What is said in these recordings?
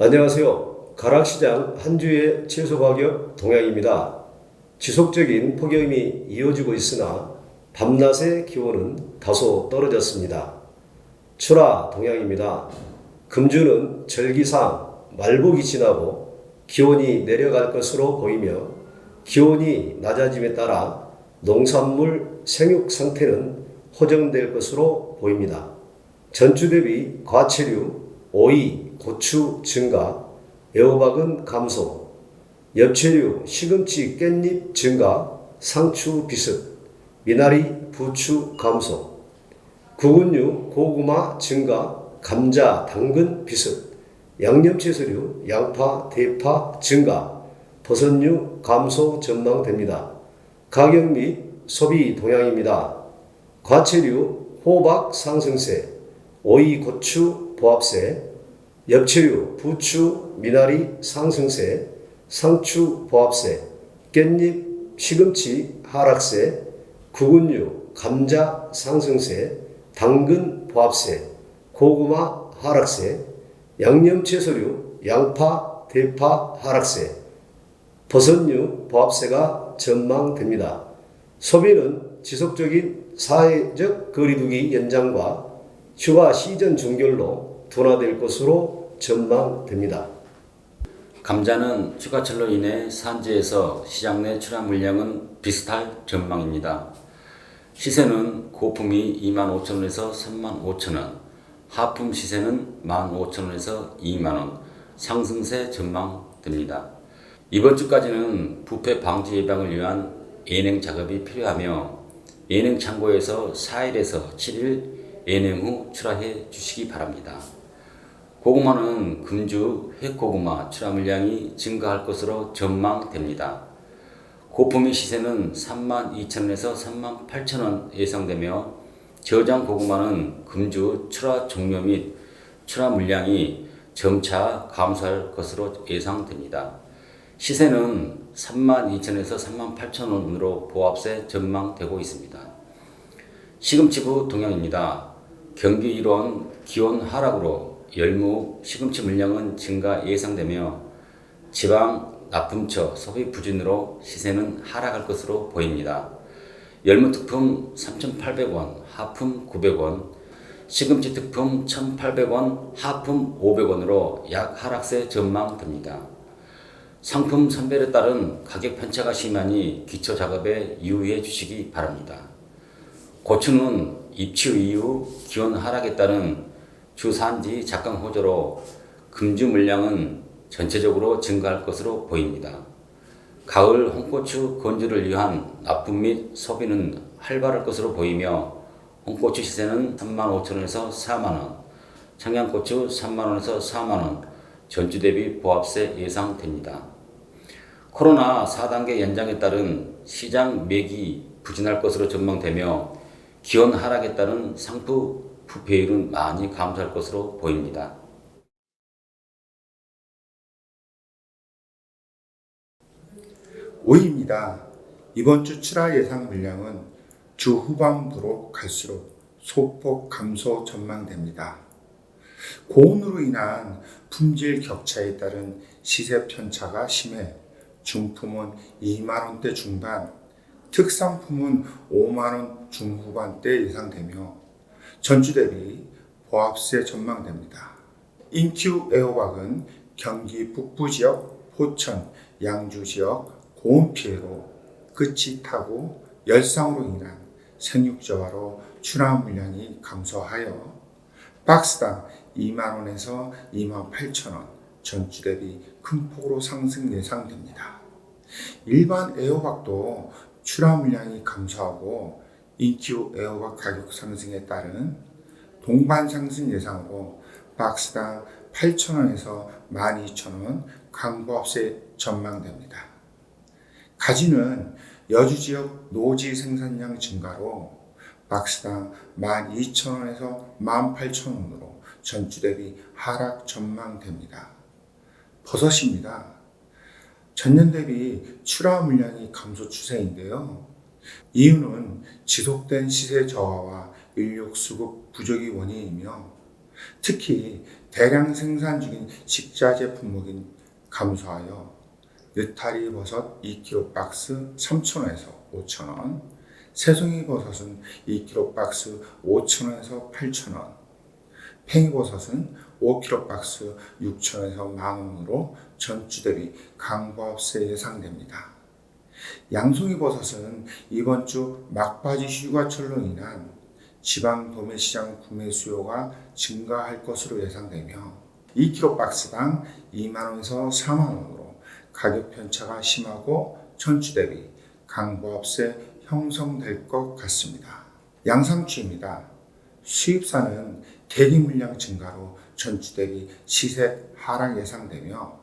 안녕하세요. 가락시장 한 주의 채소 가격 동향입니다. 지속적인 폭염이 이어지고 있으나 밤낮의 기온은 다소 떨어졌습니다. 출하 동향입니다. 금주는 절기상 말복이 지나고 기온이 내려갈 것으로 보이며 기온이 낮아짐에 따라 농산물 생육 상태는 호전될 것으로 보입니다. 전주 대비 과체류, 오이, 고추 증가, 애호박은 감소, 엽채류, 시금치, 깻잎 증가, 상추 비습, 미나리, 부추 감소, 구근류, 고구마 증가, 감자, 당근 비습, 양념채소류, 양파, 대파 증가, 버섯류 감소 전망됩니다. 가격 및 소비 동향입니다. 과체류, 호박 상승세, 오이, 고추 보합세, 엽채류, 부추, 미나리 상승세, 상추 보합세, 깻잎, 시금치 하락세, 구근류, 감자 상승세, 당근 보합세, 고구마 하락세, 양념채소류, 양파, 대파 하락세, 버섯류 보합세가 전망됩니다. 소비는 지속적인 사회적 거리두기 연장과 휴가 시즌 종결로 둔화될 것으로 전망됩니다. 감자는 휴가철로 인해 산지에서 시장 내 출하 물량은 비슷할 전망입니다. 시세는 고품이 25,000원에서 35,000원, 하품 시세는 15,000원에서 2만원, 상승세 전망됩니다. 이번 주까지는 부패 방지 예방을 위한 예냉 작업이 필요하며 예냉 창고에서 4일에서 7일 예냉 후 출하해 주시기 바랍니다. 고구마는 금주 햇고구마 출하 물량이 증가할 것으로 전망됩니다. 고품위 시세는 32,000원에서 38,000원 예상되며 저장 고구마는 금주 출하 종료 및 출하 물량이 점차 감소할 것으로 예상됩니다. 시세는 32,000원에서 38,000원으로 보합세 전망되고 있습니다. 시금치부 동향입니다. 경기 일원 기온 하락으로 열무, 시금치 물량은 증가 예상되며 지방, 납품처 소비 부진으로 시세는 하락할 것으로 보입니다. 열무 특품 3,800원, 하품 900원, 시금치 특품 1,800원, 하품 500원으로 약 하락세 전망됩니다. 상품 선별에 따른 가격 편차가 심하니 기초 작업에 유의해 주시기 바랍니다. 고추는 입추 이후 기온 하락에 따른 주산지 작강 호조로 금주 물량은 전체적으로 증가할 것으로 보입니다. 가을 홍고추 건조를 위한 납품 및 소비는 활발할 것으로 보이며 홍고추 시세는 35,000원에서 4만원, 청양고추 3만원에서 4만원, 전주 대비 보합세 예상됩니다. 코로나 4단계 연장에 따른 시장 매기 부진할 것으로 전망되며 기온 하락에 따른 상품 부패율은 많이 감소할 것으로 보입니다. 오이입니다. 이번 주 출하 예상 물량은 주 후반부로 갈수록 소폭 감소 전망됩니다. 고온으로 인한 품질 격차에 따른 시세 편차가 심해 중품은 2만원대 중반, 특산품은 5만원 중후반대 예상되며 전주 대비 보합세 전망됩니다. 인큐 애호박은 경기 북부 지역, 포천, 양주 지역 고온 피해로 끝이 타고 열상으로 인한 생육저하로 출하 물량이 감소하여 박스당 2만원에서 28,000원, 전주 대비 큰 폭으로 상승 예상됩니다. 일반 애호박도 출하 물량이 감소하고 인큐 애호박 가격 상승에 따른 동반 상승 예상으로 박스당 8,000원에서 12,000원 강보합세 전망됩니다. 가지는 여주 지역 노지 생산량 증가로 박스당 12,000원에서 18,000원으로 전주 대비 하락 전망됩니다. 버섯입니다. 전년 대비 출하 물량이 감소 추세인데요. 이유는 지속된 시세 저하와 인력 수급 부족이 원인이며 특히 대량 생산 중인 식자재 품목인 감소하여 느타리 버섯 2kg 박스 3,000원에서 5,000원, 새송이 버섯은 2kg 박스 5,000원에서 8,000원, 팽이버섯은 5kg 박스 6,000원에서 만원으로 전주 대비 강보합세 예상됩니다. 양송이버섯은 이번 주 막바지 휴가철로 인한 지방 도매시장 구매 수요가 증가할 것으로 예상되며 2kg 박스당 2만원에서 4만원으로 가격 편차가 심하고 전주 대비 강보합세 형성될 것 같습니다. 양상추입니다. 수입사는 대기 물량 증가로 전주 대비 시세 하락 예상되며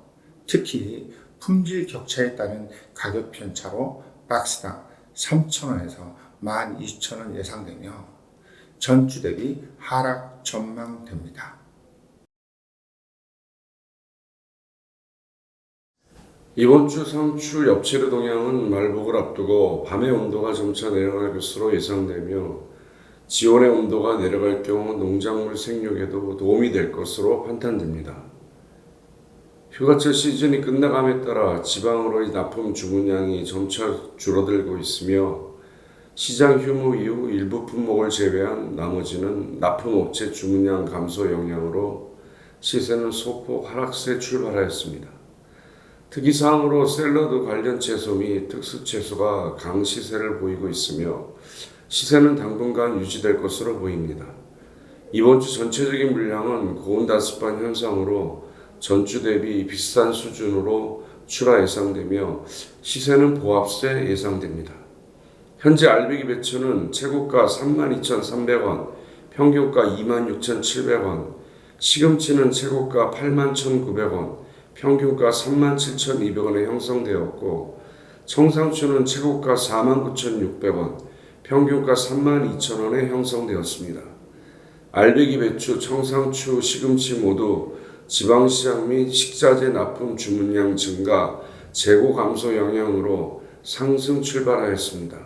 특히 품질 격차에 따른 가격 편차로 박스당 3,000원에서 12,000원 예상되며 전주 대비 하락 전망됩니다. 이번 주 상추 엽채류 동향은 말복을 앞두고 밤의 온도가 점차 내려갈 것으로 예상되며 지온의 온도가 내려갈 경우 농작물 생육에도 도움이 될 것으로 판단됩니다. 휴가철 시즌이 끝나감에 따라 지방으로의 납품 주문량이 점차 줄어들고 있으며 시장 휴무 이후 일부 품목을 제외한 나머지는 납품업체 주문량 감소 영향으로 시세는 소폭 하락세 출발하였습니다. 특이사항으로 샐러드 관련 채소 및 특수채소가 강시세를 보이고 있으며 시세는 당분간 유지될 것으로 보입니다. 이번 주 전체적인 물량은 고온다습한 현상으로 전주 대비 비슷한 수준으로 출하 예상되며 시세는 보합세 예상됩니다. 현재 알배기 배추는 최고가 32,300원, 평균가 26,700원, 시금치는 최고가 81,900원, 평균가 37,200원에 형성되었고 청상추는 최고가 49,600원, 평균가 32,000원에 형성되었습니다. 알배기 배추, 청상추, 시금치 모두 지방시장 및 식자재 납품 주문량 증가, 재고 감소 영향으로 상승 출발하였습니다.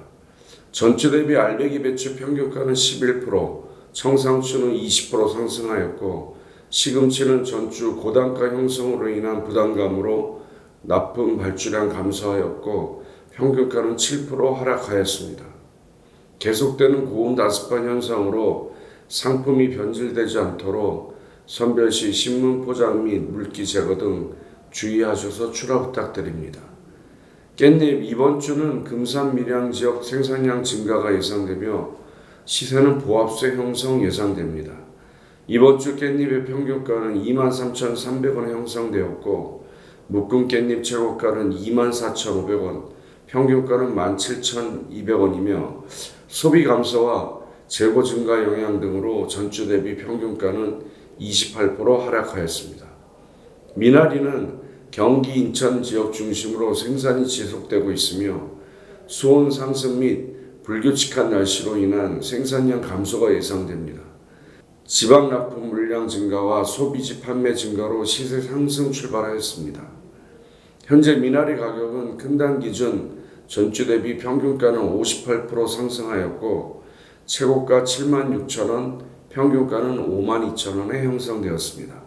전주 대비 알배기 배추 평균가는 11%, 청상추는 20% 상승하였고 시금치는 전주 고단가 형성으로 인한 부담감으로 납품 발주량 감소하였고 평균가는 7% 하락하였습니다. 계속되는 고온다습한 현상으로 상품이 변질되지 않도록 선별시 신문 포장 및 물기 제거 등 주의하셔서 출하 부탁드립니다. 깻잎 이번 주는 금산 밀양 지역 생산량 증가가 예상되며 시세는 보합세 형성 예상됩니다. 이번 주 깻잎의 평균가는 23,300원에 형성되었고 묶음 깻잎 최고가는 24,500원, 평균가는 17,200원이며 소비 감소와 재고 증가 영향 등으로 전주 대비 평균가는 28% 하락하였습니다. 미나리는 경기 인천 지역 중심으로 생산이 지속되고 있으며 수온 상승 및 불규칙한 날씨로 인한 생산량 감소가 예상됩니다. 지방 납품 물량 증가와 소비지 판매 증가로 시세 상승 출발하였습니다. 현재 미나리 가격은 큰단 기준 전주 대비 평균가는 58% 상승하였고 최고가 76,000원, 평균가는 52,000원에 형성되었습니다.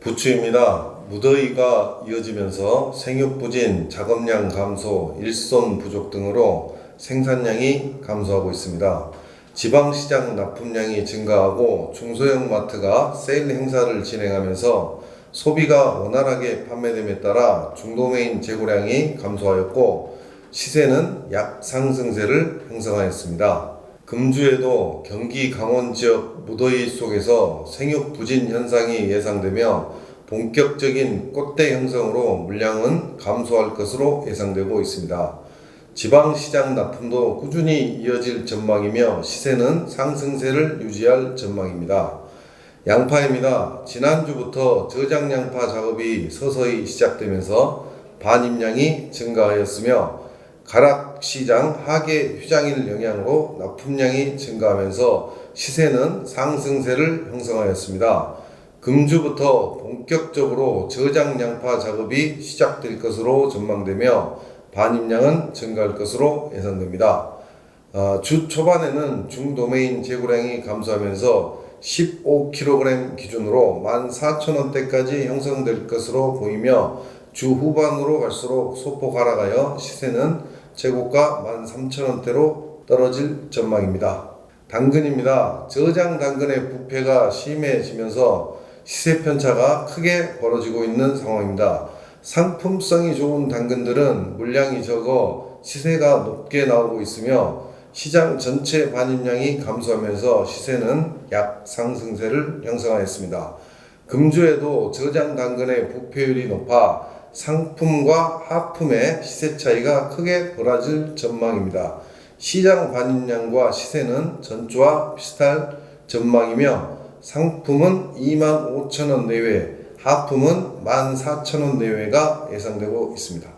부추입니다. 무더위가 이어지면서 생육 부진, 작업량 감소, 일손 부족 등으로 생산량이 감소하고 있습니다. 지방시장 납품량이 증가하고 중소형 마트가 세일 행사를 진행하면서 소비가 원활하게 판매됨에 따라 중도메인 재고량이 감소하였고 시세는 약상승세를 형성하였습니다. 금주에도 경기 강원 지역 무더위 속에서 생육 부진 현상이 예상되며 본격적인 꽃대 형성으로 물량은 감소할 것으로 예상되고 있습니다. 지방시장 납품도 꾸준히 이어질 전망이며 시세는 상승세를 유지할 전망입니다. 양파입니다. 지난주부터 저장 양파 작업이 서서히 시작되면서 반입량이 증가하였으며 가락시장 하계 휴장일 영향으로 납품량이 증가하면서 시세는 상승세를 형성하였습니다. 금주부터 본격적으로 저장 양파 작업이 시작될 것으로 전망되며 반입량은 증가할 것으로 예상됩니다. 주 초반에는 중도메인 재고량이 감소하면서 15kg 기준으로 14,000원대까지 형성될 것으로 보이며 주 후반으로 갈수록 소폭 하락하여 시세는 최고가 13,000원대로 떨어질 전망입니다. 당근입니다. 저장 당근의 부패가 심해지면서 시세 편차가 크게 벌어지고 있는 상황입니다. 상품성이 좋은 당근들은 물량이 적어 시세가 높게 나오고 있으며 시장 전체 반입량이 감소하면서 시세는 약상승세를 형성하였습니다. 금주에도 저장 당근의 부패율이 높아 상품과 하품의 시세 차이가 크게 벌어질 전망입니다. 시장 반입량과 시세는 전주와 비슷할 전망이며 상품은 25,000원 내외, 하품은 14,000원 내외가 예상되고 있습니다.